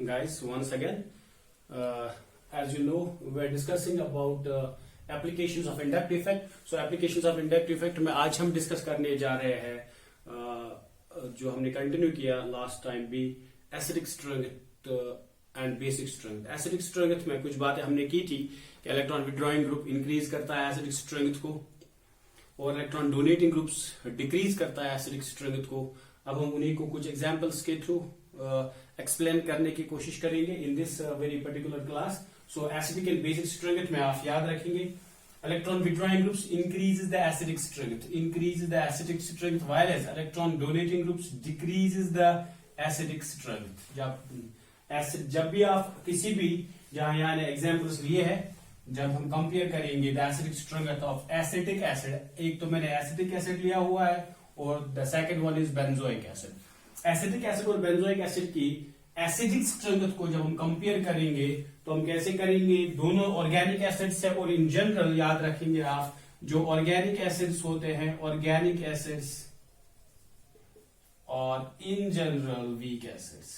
guys, once again. As you know, we are discussing about applications of inductive effect. So applications of inductive effect में आज हम discuss करने जा रहे हैं जो हमने कंटिन्यू किया लास्ट टाइम भी, acidic strength and basic strength. Acidic strength में कुछ बातें हमने की थी कि इलेक्ट्रॉन विड्रॉइंग ग्रुप इंक्रीज करता है एसिडिक स्ट्रेंथ को और इलेक्ट्रॉन डोनेटिंग ग्रुप्स डिक्रीज करता है एसिडिक स्ट्रेंथ को. अब हम उन्हीं को कुछ एग्जांपल्स के थ्रू एक्सप्लेन करने की कोशिश करेंगे in this very particular class. So acidic and basic strength में आप याद रखेंगे electron withdrawing groups increases the acidic strength while as electron donating groups decreases the acidic strength. जब भी आप किसी भी जहां यहाँ एग्जांपल्स लिए हैं, जब हम कंपेयर करेंगे the acidic strength of acetic acid, एक तो मैंने एसिटिक एसिड लिया हुआ है और the second one is benzoic acid. Acetic acid और बेंजोइक एसिड की एसिडिक स्ट्रेंथ को जब हम कंपेयर करेंगे तो हम कैसे करेंगे, दोनों ऑर्गेनिक एसिड्स है और इन जनरल याद रखेंगे आप जो ऑर्गेनिक एसिड्स होते हैं, ऑर्गेनिक एसिड्स और इन जनरल वीक एसिड्स.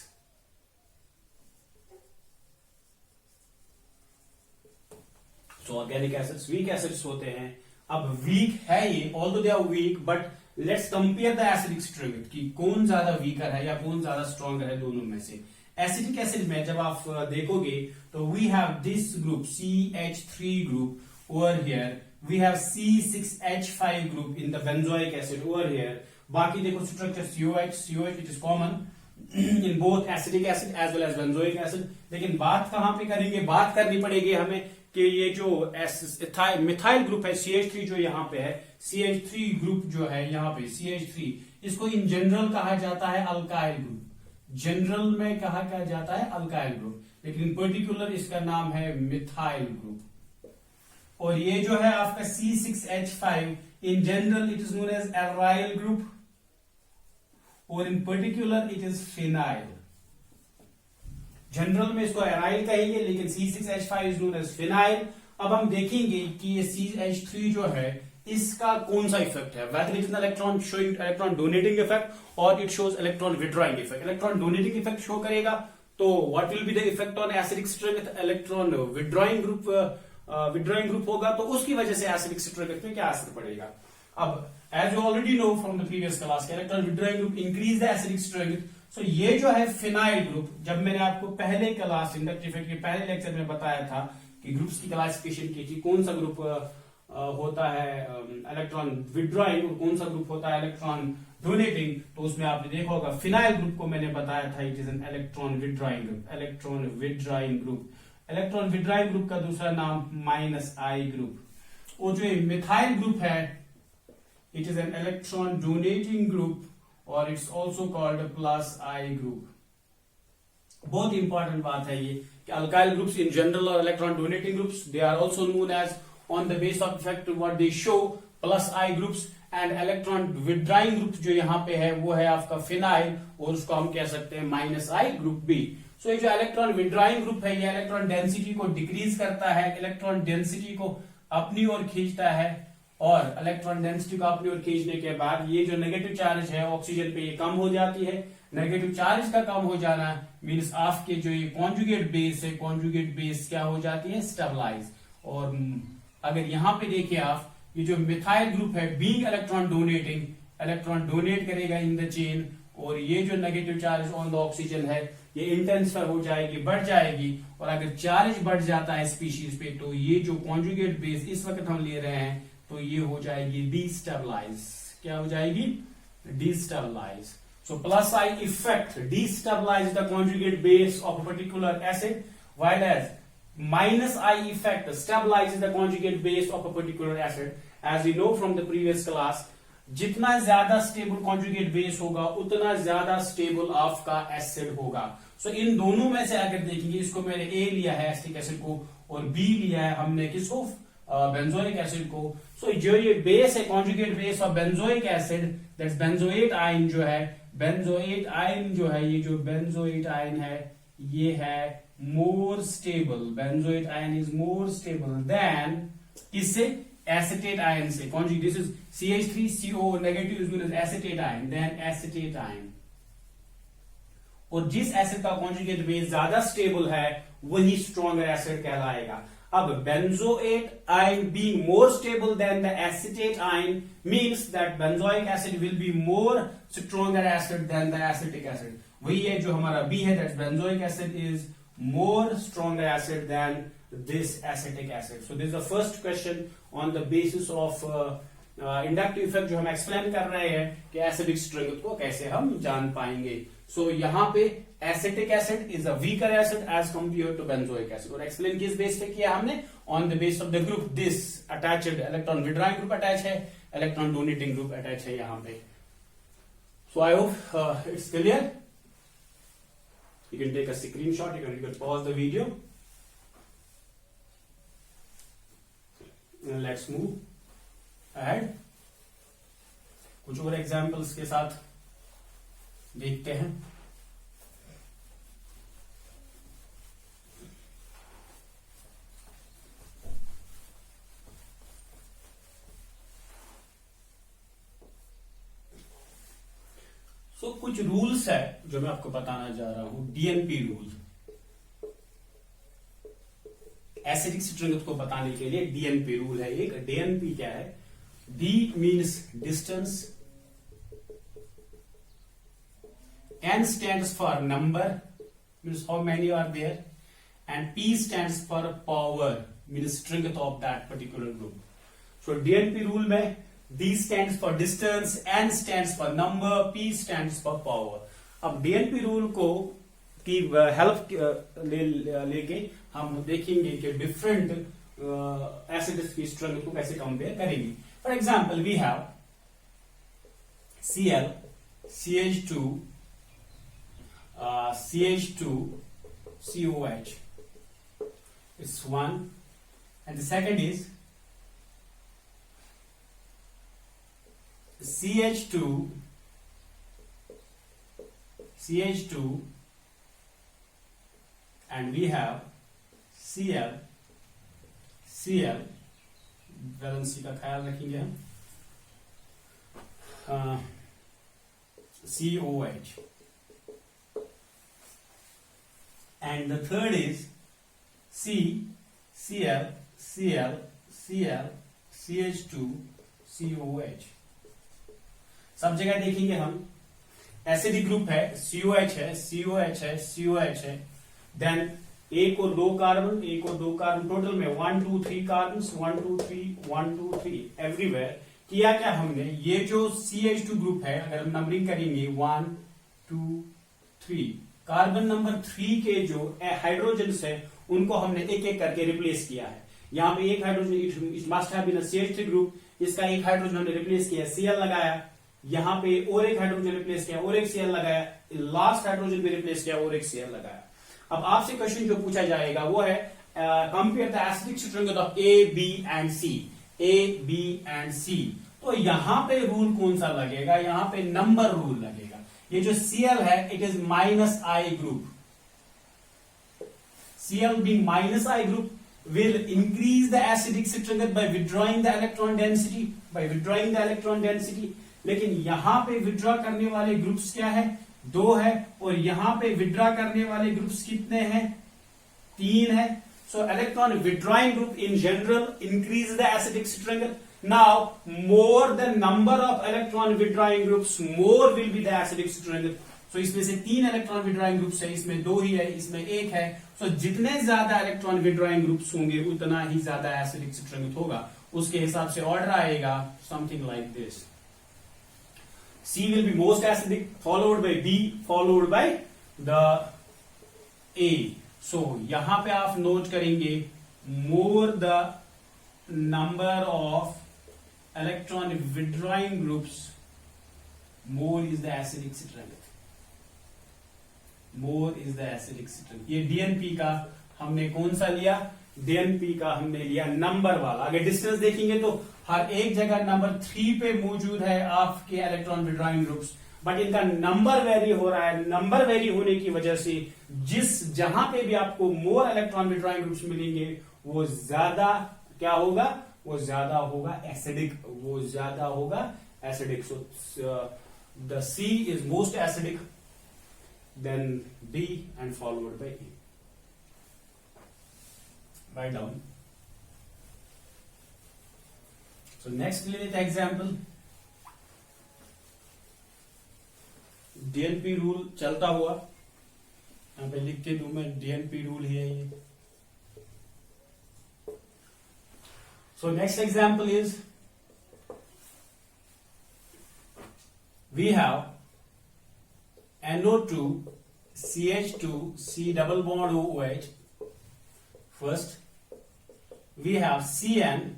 तो ऑर्गेनिक एसिड्स वीक एसिड्स होते हैं. अब वीक है ये, although they are weak, but let's compare the acidic strength कि कौन ज्यादा वीकर है या कौन ज्यादा स्ट्रॉन्गर है दोनों में से. एसिडिक एसिड में जब आप देखोगे तो we have this group CH3 group over here, we have C6H5 group in the benzoic acid over here. बाकी देखो structure COH it is common in both acidic acid as well as benzoic acid. लेकिन बात कहां पे करेंगे, बात करनी पड़ेगी हमें कि ये जो मिथाइल ग्रुप है CH3 जो यहाँ पे है, CH3 ग्रुप जो है यहाँ पे CH3, इसको इन जनरल कहा जाता है अल्काइल ग्रुप. जनरल में कहा जाता है अल्काइल ग्रुप, लेकिन पर्टिकुलर इसका नाम है मिथाइल ग्रुप. और ये जो है आपका C6H5 in general it is known as aryl group और in particular it is phenyl. General में इसको एराइल कहेंगे लेकिन C6H5 is known as phenyl. अब हम देखेंगे कि ये CH3 जो है इसका कौन सा इफेक्ट है, whether it is electron showing electron donating effect or it shows electron withdrawing effect. Electron donating effect show करेगा तो what will be the effect on acidic strength, electron withdrawing group होगा, तो उसकी वजह से एसिडिक स्ट्रेंथ पे क्या असर पड़ेगा. अब as you already know from the previous class, electron withdrawing group increase the acidic strength. So ये जो है फिनाइल ग्रुप, जब मैंने आपको पहले क्लास इंडक्टिव इफेक्ट के पहले लेक्चर में बताया था कि ग्रुप्स की क्लासिफिकेशन की थी, कौन सा ग्रुप होता है इलेक्ट्रॉन विड्रॉइंग और कौन सा ग्रुप होता है इलेक्ट्रॉन डोनेटिंग, तो उसमें आपने देखा होगा फिनाइल ग्रुप को मैंने बताया था it is an electron withdrawing group. Electron withdrawing group का दूसरा नाम -I ग्रुप. और जो मिथाइल ग्रुप है it is an electron donating group और it's also called +I group. बहुत इंपॉर्टेंट बात है ये कि अल्काइल ग्रुप्स इन जनरल और electron donating groups they are also known as on the base of effect what they show +I groups. And electron withdrawing group जो यहाँ पे है वो है आपका फिनाइल और उसको हम कह सकते हैं -I ग्रुप भी. सो ये जो इलेक्ट्रॉन विड्रॉइंग ग्रुप है ये इलेक्ट्रॉन डेंसिटी को डिक्रीज करता है, इलेक्ट्रॉन डेंसिटी को अपनी ओर खींचता है और इलेक्ट्रॉन डेंसिटी को अपनी ओर खींचने के बाद ये जो नेगेटिव चार्ज है ऑक्सीजन पे ये कम हो जाती है. नेगेटिव चार्ज का कम हो जाना मीन्स आपके जो ये कॉन्जुगेट बेस है, कॉन्जुगेट बेस क्या हो जाती है, स्टेबलाइज. और अगर यहाँ पे देखिए आप, ये जो मिथाइल ग्रुप है being electron donating, electron donate करेगा इन द चेन और ये जो negative charge on the oxygen है ये इंटेंसिफाई हो जाएगी, बढ़ जाएगी. और अगर चार्ज बढ़ जाता है स्पीशीज पे तो ये जो कॉन्जुगेट बेस इस वक्त हम ले रहे हैं तो ये हो जाएगी डिस्टेबलाइज. क्या हो जाएगी, destabilise. So +I effect destabilize the conjugate base of a particular acid, while as -I effect stabilizes the conjugate base of a particular acid. As we know from the previous class, जितना ज्यादा stable conjugate base होगा उतना ज्यादा stable आपका acid होगा. सो इन दोनों में से अगर देखेंगे, इसको मैंने A लिया है एसिटिक एसिड को और B लिया है हमने किसको, बेंजोइक एसिड को. सो जो ये बेस है conjugate base of benzoic acid, that's benzoate ion जो है, बेंजोएट आयन जो है, ये जो बेंजोएट आयन है ये है more stable. Benzoate ion is more stable than इससे एसिटेट आयन से. Conjugate this is CH3CO negative is known as acetate ion, then acetate ion. और जिस एसिड का कॉन्जुगेट बेस ज्यादा स्टेबल है वही स्ट्रॉन्गर एसिड कहलाएगा। अब benzoate ion being more stable than the acetate ion means that benzoic acid will be more stronger acid than the acetic acid. वही है जो हमारा B है, that benzoic acid is more stronger acid than this acetic acid. So this is the first question on the basis of inductive effect जो हम explain कर रहे हैं कि एसिडिक स्ट्रेंथ को कैसे हम जान पाएंगे। So यहाँ पे acetic acid is a weaker acid as compare to benzoic acid, और एक्सप्लेन किस बेस पे किया हमने, on the base of the group this attached electron withdrawing group attach है, इलेक्ट्रॉन डोनेटिंग ग्रुप अटैच है यहाँ पे। So I hope it's clear. You can take a screenshot, you can pause the video and let's move ahead। कुछ और examples के साथ देखते हैं। कुछ रूल्स है जो मैं आपको बताना जा रहा हूं। डीएनपी रूल, एसिडिक स्ट्रेंथ को बताने के लिए डीएनपी रूल है एक। डीएनपी क्या है? D means distance, N stands for number means how many are there, and P stands for power means strength of that particular group. So DNP rule में D stands for distance, N stands for number, P stands for power। अब DNP rule को की help लेके हम देखेंगे कि different acids की strength को कैसे कंपेयर करेंगे। For example we have Cl, CH2, CH2, COH, it's one, and the second is CH2, and we have Cl, valency का ख्याल रखेंगे हम, COH, and the third is Cl, CH2, COH। सब जगह देखेंगे हम एसिडिक ग्रुप है, COH है, COH है, COH है, देन एक और दो कार्बन, टोटल में 1 2 3 कार्बन, 1 2 3 1 2 3 एवरीवेयर। किया क्या हमने, ये जो CH2 ग्रुप है अगर हम नंबरिंग करेंगे 1 2 3, कार्बन नंबर 3 के जो हाइड्रोजन है उनको हमने एक एक करके रिप्लेस किया है। यहाँ पे एक hydrogen, it must have been a CH3 group, इसका एक हाइड्रोजन हमने रिप्लेस किया, Cl लगाया, यहाँ पे और एक हाइड्रोजन रिप्लेस किया और एक Cl लगाया, लास्ट हाइड्रोजन भी रिप्लेस किया और एक Cl लगाया। अब आपसे क्वेश्चन जो पूछा जाएगा वो है compare the acidic strength of A, B and C, A, B and C। तो यहाँ पे रूल कौन सा लगेगा? यहाँ पे नंबर रूल लगेगा। ये जो Cl है it is -I group, Cl being -I group will increase the acidic strength by withdrawing the electron density, लेकिन यहां पे विड्रॉ करने वाले ग्रुप्स क्या है? 2 है, और यहां पे विड्रॉ करने वाले ग्रुप्स कितने हैं? 3 है। So electron withdrawing group in general increase the acidic strength. Now more the number of electron withdrawing groups, more will be the acidic strength. So इसमें से 3 इलेक्ट्रॉन विड्रॉइंग ग्रुप्स है, इसमें 2 ही है, इसमें 1 है। सो जितने ज्यादा इलेक्ट्रॉन विड्रॉइंग ग्रुप्स होंगे उतना ही ज्यादा एसिडिक स्ट्रेंथ होगा। उसके हिसाब से ऑर्डर आएगा something like this. C will be most acidic, followed by B, followed by the A. So यहां पे आप नोट करेंगे more the number of electron withdrawing groups, more is the acidic strength. More is the acidic strength. ये DNP का हमने कौन सा लिया? DNP का हमने लिया नंबर वाला। अगर डिस्टेंस देखेंगे तो हर एक जगह नंबर 3 पे मौजूद है आपके इलेक्ट्रॉन विड्रॉइंग ग्रुप्स, बट इनका नंबर वेरी हो रहा है। नंबर वेरी होने की वजह से जिस जहां पे भी आपको मोर इलेक्ट्रॉन विड्रॉइंग ग्रुप्स मिलेंगे वो ज्यादा क्या होगा? वो ज्यादा होगा एसिडिक, वो ज्यादा होगा acidic. So the C is most acidic then B, and followed by A. Write down. So next ले लेते हैं एग्जाम्पल. डीएनपी रूल चलता हुआ, यहाँ पे लिख के दूं मैं, डीएनपी रूल ही है ये. So next example is, we have NO2 CH2 C double bond OH. First, we have CN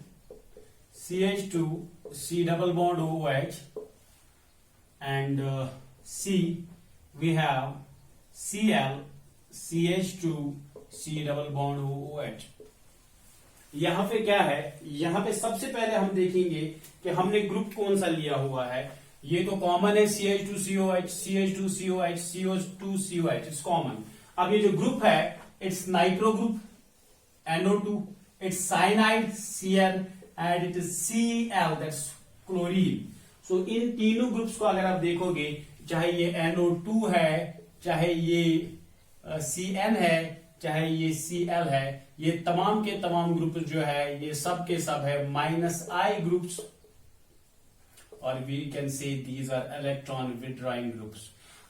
CH2 C double bond OH, and C, we have Cl CH2 C double bond OH. यहां पे क्या है, यहां पे सबसे पहले हम देखेंगे कि हमने ग्रुप कौन सा लिया हुआ है. ये तो कॉमन है, CH2COH CH2COH CO2COH, it's common. अब ये जो ग्रुप है, it's nitro group NO2, it's cyanide Cn, and it is Cl, that's chlorine. So इन तीनों ग्रुप्स को अगर आप देखोगे, चाहे ये NO2 है, चाहे ये Cn है, चाहे ये Cl है, ये तमाम के तमाम ग्रुप जो है, ये सब के सब है -I ग्रुप्स, और we can say these are electron withdrawing groups.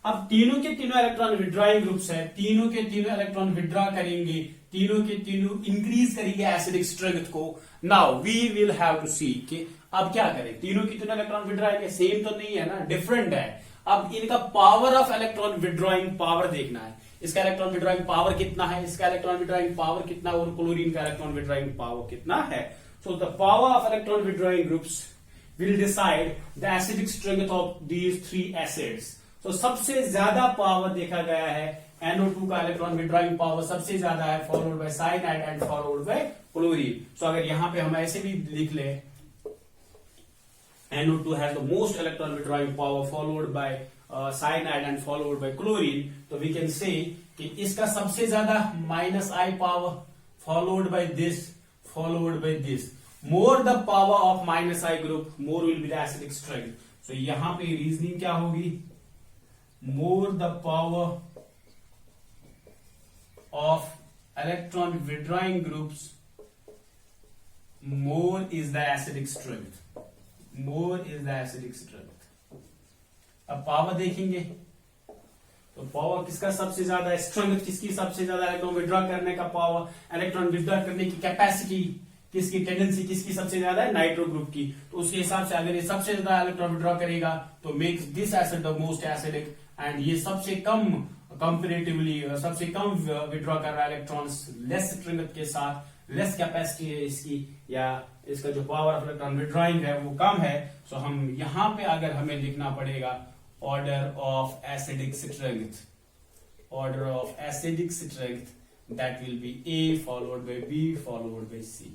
अब तीनों के तीनों इलेक्ट्रॉन विड्रॉइंग ग्रुप्स है, तीनों के तीनों इलेक्ट्रॉन विड्रॉ करेंगे, तीनों के तीनों इंक्रीज करेंगे एसिडिक स्ट्रेंथ को. Now we will have to see कि अब क्या करें. तीनों की तीनों इलेक्ट्रॉन विड्रॉइंग सेम तो नहीं है ना, डिफरेंट है. अब इनका power of electron withdrawing power देखना है. इसका इलेक्ट्रॉन विड्रॉइंग पावर कितना है, इसका इलेक्ट्रॉन विड्रॉइंग पावर कितना, और क्लोरीन का इलेक्ट्रॉन विड्रॉइंग पावर कितना है. So the power of electron withdrawing groups will decide the acidic strength of these three acids. So सबसे ज्यादा पावर देखा गया है NO2 का इलेक्ट्रॉन विड्रॉइंग पावर सबसे ज्यादा है, followed by cyanide and followed by chlorine. So अगर यहां पे हम ऐसे भी लिख ले, NO2 has the most electron withdrawing power followed by cyanide and followed by chlorine, तो we can say कि इसका सबसे ज्यादा -I power followed by this, followed by this. More the power of -I group, more will be the acidic strength. So यहां पे reasoning क्या होगी, more the power of electron withdrawing groups, more is the acidic strength. More is the acidic strength. अब power देखेंगे तो power किसका सबसे ज्यादा है, स्ट्रेंथ किसकी सबसे ज्यादा, इलेक्ट्रॉन विड्रॉ करने का पावर, इलेक्ट्रॉन विड्रॉ करने की कैपेसिटी किसकी, टेंडेंसी किसकी सबसे ज्यादा है, नाइट्रो ग्रुप की. तो उसके हिसाब से अगर ये सबसे ज्यादा इलेक्ट्रॉन विड्रॉ करेगा तो makes this acid the most acidic, and ये सबसे कम कंपैरेटिवली सबसे कम विड्रॉ कर रहा है इलेक्ट्रॉन्स, लेस स्ट्रेंथ के साथ, लेस कैपेसिटी है इसकी, या इसका जो पावर ऑफ इलेक्ट्रॉन विड्रॉइंग है वो कम है. सो हम यहां पे अगर हमें लिखना पड़ेगा order of acidic strength, order of acidic strength, that will B A followed by B followed by C.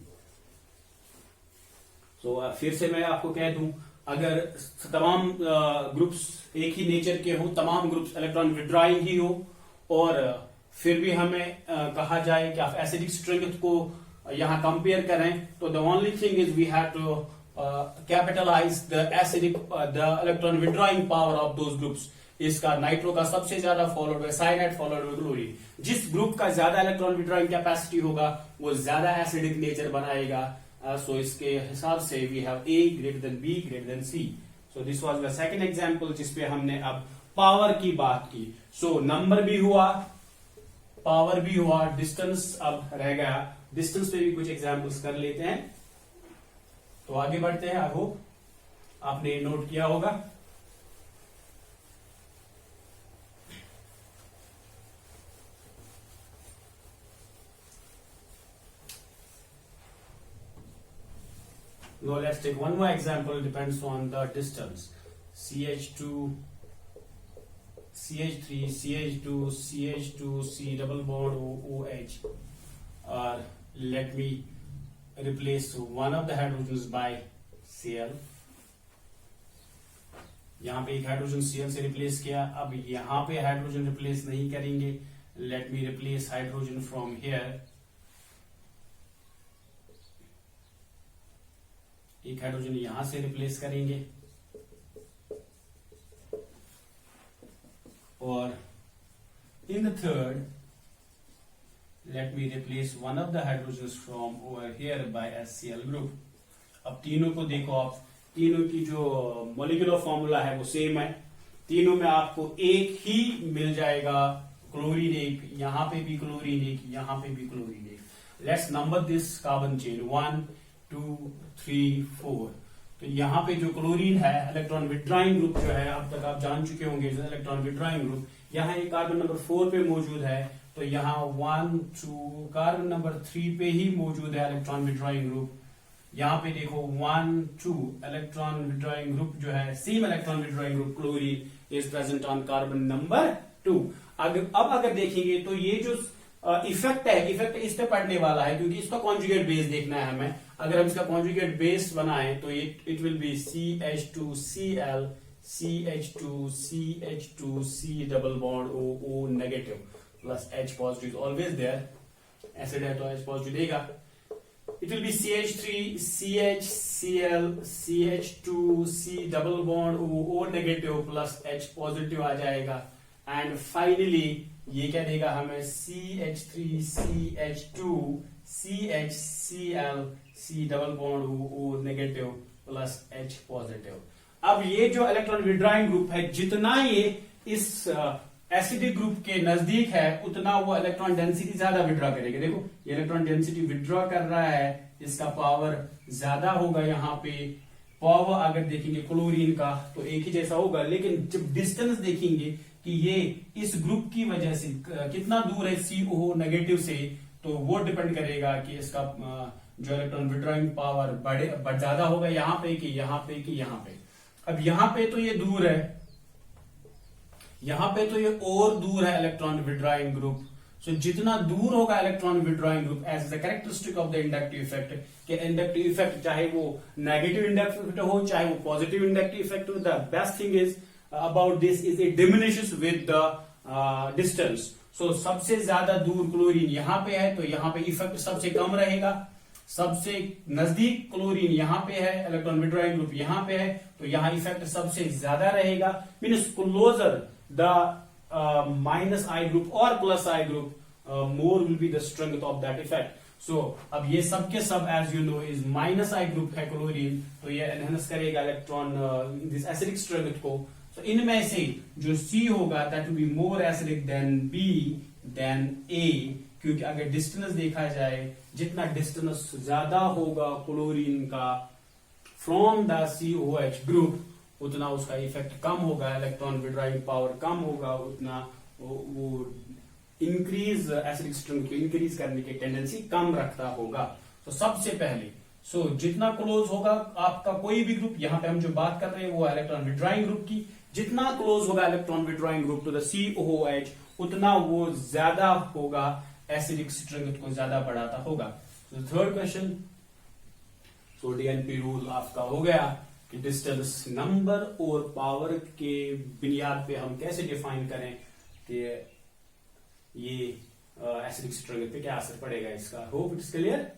तो फिर से मैं आपको कह दूं, अगर तमाम ग्रुप्स एक ही नेचर के हो, तमाम ग्रुप्स इलेक्ट्रॉन विड्रॉइंग ही हो, और फिर भी हमें कहा जाए कि आप एसिडिक स्ट्रेंथ को यहां कंपेयर करें, तो the only thing is we have to capitalize the acidic the electron withdrawing power of those groups. इसका नाइट्रो का सबसे ज्यादा, followed by cyanide, followed by chlorine. जिस ग्रुप का ज्यादा इलेक्ट्रॉन विड्रॉइंग कैपेसिटी होगा वो ज्यादा एसिडिक नेचर बनाएगा. So इसके हिसाब से we have A greater than B greater than C. So this was the second example जिसपे हमने अब पावर की बात की. So नंबर भी हुआ, पावर भी हुआ, डिस्टेंस अब रह गया. डिस्टेंस पे भी कुछ एग्जाम्पल्स कर लेते हैं. तो आगे बढ़ते हैं. आई होप आपने नोट किया होगा. Now let's take one more example, depends on the distance. CH2, CH3, CH2, CH2, C double bond OH. Let me replace one of the hydrogens by Cl. यहाँ पे एक हाइड्रोजन Cl से replace किया. अब यहाँ पे हाइड्रोजन रिप्लेस नहीं करेंगे. Let me replace hydrogen from here. एक हाइड्रोजन यहां से रिप्लेस करेंगे, और In the third, let me replace one of the hydrogens from over here by HCl group. अब तीनों को देखो, आप तीनों की जो मॉलिक्यूलर फॉर्मूला है वो सेम है, तीनों में आपको एक ही मिल जाएगा, क्लोरीन एक, यहाँ पे भी क्लोरीन एक, यहाँ पे भी क्लोरीन एक। Let's number this carbon chain 1 2 3 4। तो यहाँ पे जो क्लोरीन है, इलेक्ट्रॉन विड्रॉइंग ग्रुप जो है, अब तक आप जान चुके होंगे इलेक्ट्रॉन विड्रॉइंग ग्रुप, यहाँ एक कार्बन नंबर 4 पे मौजूद है, तो यहाँ 1 2 कार्बन नंबर 3 पे ही मौजूद है इलेक्ट्रॉन विड्रॉइंग ग्रुप। यहाँ पे देखो 1 2 इलेक्ट्रॉन विड्रॉइंग ग्रुप जो है, same electron withdrawing group chlorine is present on carbon number 2। अब अगर देखेंगे तो ये जो इफेक्ट है, इफेक्ट इस पे पड़ने वाला है, क्योंकि इसका कॉन्जुगेट बेस देखना है हमें। अगर हम इसका कॉन्जुगेट बेस बनाएं तो it will be CH2Cl CH2CH2 C double bond O negative plus H positive always there, acid है तो H पॉजिटिव देगा। It will be CH3CHCl CH2 C double bond O negative plus H positive आ जाएगा। And finally ये क्या देगा हमें, CH3CH2 CHCl C double bond O negative plus H positive. अब ये जो इलेक्ट्रॉन विड्रॉइंग ग्रुप है, जितना ये इस एसिडिक ग्रुप के नजदीक है, उतना वो इलेक्ट्रॉन डेंसिटी ज्यादा विड्रॉ करेगा। देखो ये इलेक्ट्रॉन डेंसिटी विड्रॉ कर रहा है, इसका पावर ज्यादा होगा। यहाँ पे पावर अगर देखेंगे क्लोरीन का तो एक ही जैसा होगा, लेकिन जब डिस्टेंस देखेंगे कि ये इस ग्रुप की वजह से कितना दूर है CO नेगेटिव से, तो वो डिपेंड करेगा कि इसका जो इलेक्ट्रॉन विड्रॉइंग पावर बढ़ ज्यादा होगा यहाँ पे कि यहाँ पे कि यहाँ पे। अब यहाँ पे तो ये दूर है, यहाँ पे तो ये और दूर है इलेक्ट्रॉन विड्रॉइंग ग्रुप। सो जितना दूर होगा electron withdrawing group, as the characteristic of the inductive effect, के इंडक्टिव इफेक्ट चाहे वो नेगेटिव इंडक्टिव इफेक्ट हो चाहे वो पॉजिटिव इंडक्टिव इफेक्ट हो, the best thing is about this is it diminishes with the distance. So सबसे ज्यादा दूर क्लोरीन यहाँ पे है तो यहाँ पे इफेक्ट सबसे कम रहेगा, सबसे नजदीक क्लोरीन यहाँ पे है, इलेक्ट्रॉन विड्रॉइंग ग्रुप यहाँ पे है, तो यहाँ इफेक्ट सबसे ज्यादा रहेगा। Means closer the minus I group और plus I group, more will be the strength of that effect. So अब ये सब के सब as you know is minus I group है क्लोरीन, तो ये एनहेंस करेगा इलेक्ट्रॉन दिस एसिडिक स्ट्रेंथ को। तो इनमें से जो C होगा that will be more acidic than B than A, क्योंकि अगर डिस्टेंस देखा जाए, जितना डिस्टेंस ज्यादा होगा क्लोरीन का फ्रॉम द COH ग्रुप, उतना उसका इफेक्ट कम होगा, इलेक्ट्रॉन विड्रॉइंग पावर कम होगा, उतना वो इंक्रीज एसिडिक स्ट्रेंथ को इंक्रीज करने की टेंडेंसी कम रखता होगा। तो सबसे पहले जितना क्लोज होगा आपका कोई भी ग्रुप, यहाँ पे हम जो बात कर रहे हैं वो इलेक्ट्रॉन विड्रॉइंग ग्रुप की, जितना क्लोज होगा electron withdrawing group to the COH, उतना वो ज्यादा होगा, एसिडिक स्ट्रेंथ को ज्यादा बढ़ाता होगा। थर्ड क्वेश्चन, DNP रूल आपका हो गया कि डिस्टेंस नंबर और पावर के बुनियाद पे हम कैसे डिफाइन करें कि ये एसिडिक स्ट्रेंथ पे क्या असर पड़ेगा इसका। Hope it's clear.